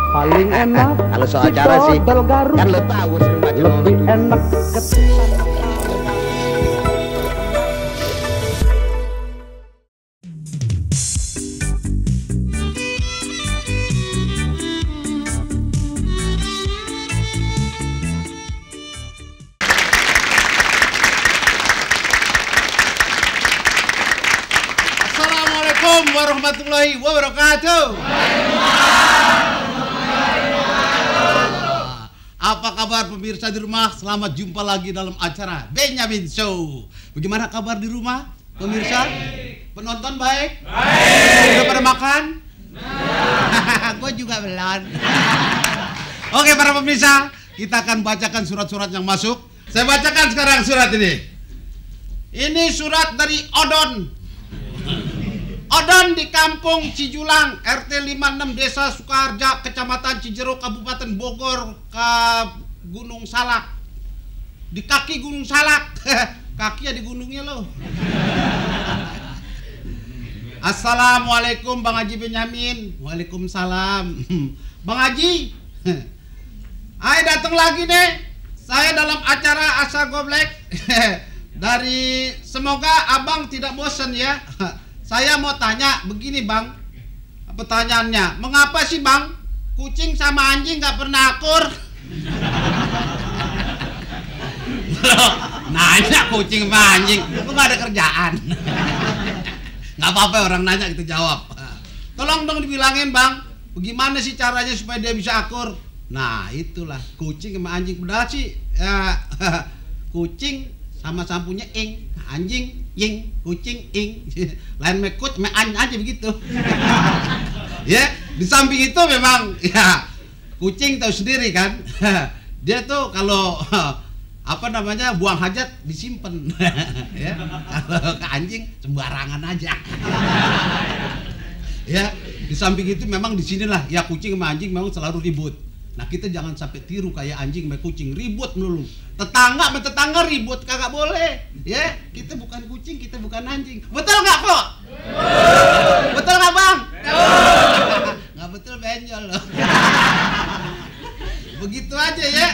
paling enak. Kalau soal acara sih kan lo tahu sering baca lebih enak ketimbang. Assalamualaikum warahmatullahi wabarakatuh. Apa kabar pemirsa di rumah? Selamat jumpa lagi dalam acara Benyamin Show. Bagaimana kabar di rumah, pemirsa? Penonton baik? Udah pada makan? Gue juga belum. Oke para pemirsa, kita akan bacakan surat-surat yang masuk. Saya bacakan sekarang surat ini. Ini surat dari Odon. Odon di Kampung Cijulang, RT 56 Desa Sukaharja, Kecamatan Cijeruk, Kabupaten Bogor, ke Gunung Salak. Di kaki Gunung Salak. Kaki ya di gunungnya loh. Assalamualaikum Bang Haji Benyamin. Waalaikumsalam. Bang Haji, ayo datang lagi nih. Saya dalam acara Asa Goblek. Dari semoga abang tidak bosan ya. Saya mau tanya begini bang, pertanyaannya, mengapa sih bang kucing sama anjing nggak pernah akur? Nanya kucing sama anjing, lu nggak ada kerjaan. Nggak apa-apa orang nanya gitu jawab. Tolong dong dibilangin bang, bagaimana sih caranya supaya dia bisa akur? Nah itulah kucing sama anjing, padahal sih ya, kucing sama-sama punya ing, anjing ying, kucing ing, lain mekut mean aja begitu. Ya, di samping itu memang ya kucing tahu sendiri kan. Dia tuh kalau apa namanya buang hajat disimpan. Ya, kalau ke anjing sembarangan aja. Ya, di samping itu memang di sinilah ya kucing sama anjing memang selalu ribut. Nah kita jangan sampai tiru kayak anjing sama kucing ribut melulu. Tetangga sama tetangga ribut kagak boleh. Ya, kita bukan kucing, kita bukan anjing. Betul nggak kok? Betul nggak bang? Nggak betul benjol loh. Begitu aja ya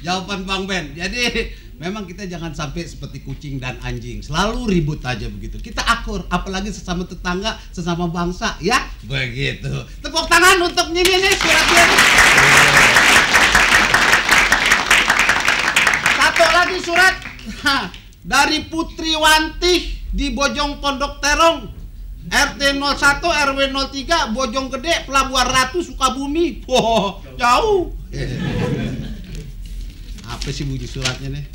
jawaban Bang Ben. Jadi memang kita jangan sampai seperti kucing dan anjing, selalu ribut aja begitu. Kita akur, apalagi sesama tetangga, sesama bangsa, ya begitu. Tepuk tangan untuk ini nih suratnya. Satu lagi surat dari Putri Wanti di Bojong Pondok Terong, RT 01 RW 03 Bojong Gede, Pelabuhan Ratu, Sukabumi. Wow, jauh. Apa sih bunyi suratnya nih?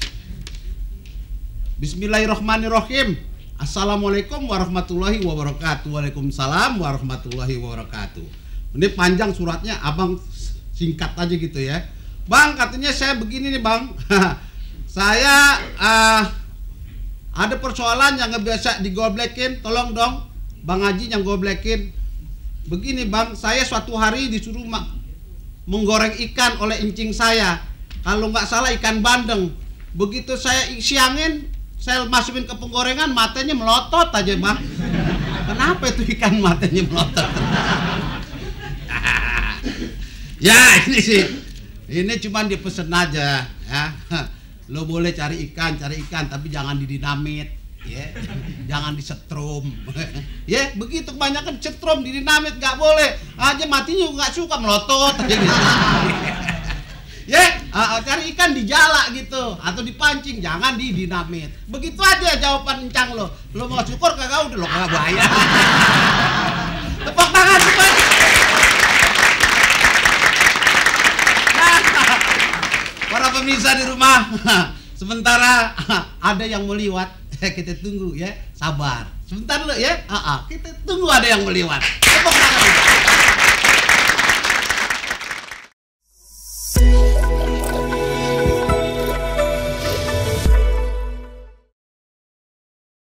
Bismillahirrahmanirrahim. Assalamualaikum warahmatullahi wabarakatuh. Waalaikumsalam warahmatullahi wabarakatuh. Ini panjang suratnya, abang singkat aja gitu ya. Bang, katanya saya begini nih bang. Saya ada persoalan yang nggak biasa digoblekin. Tolong dong Bang Haji yang goblekin. Begini bang, saya suatu hari disuruh menggoreng ikan oleh incing saya. Kalau nggak salah ikan bandeng. Begitu saya siangin, saya masukin ke penggorengan, matanya melotot aja bang. Kenapa itu ikan matanya melotot? Ya ini sih, ini cuman dipesen aja ya. Lo boleh cari ikan, tapi jangan didinamit, ya. Jangan disetrum, ya. Begitu kebanyakan setrum, didinamit nggak boleh. Aja matinya nggak suka melotot aja gitu. Ya, cari ikan di jala gitu atau dipancing, jangan di dinamit. Begitu aja jawaban encang lo. Lo mau syukur kagak udah lo kagak bayar. Tepuk tangan semuanya. Nah, para pemirsa di rumah, sementara ada yang mau liwat, kita tunggu ya, sabar. Sebentar lo ya, kita tunggu ada yang mau liwat. Tepuk tangan.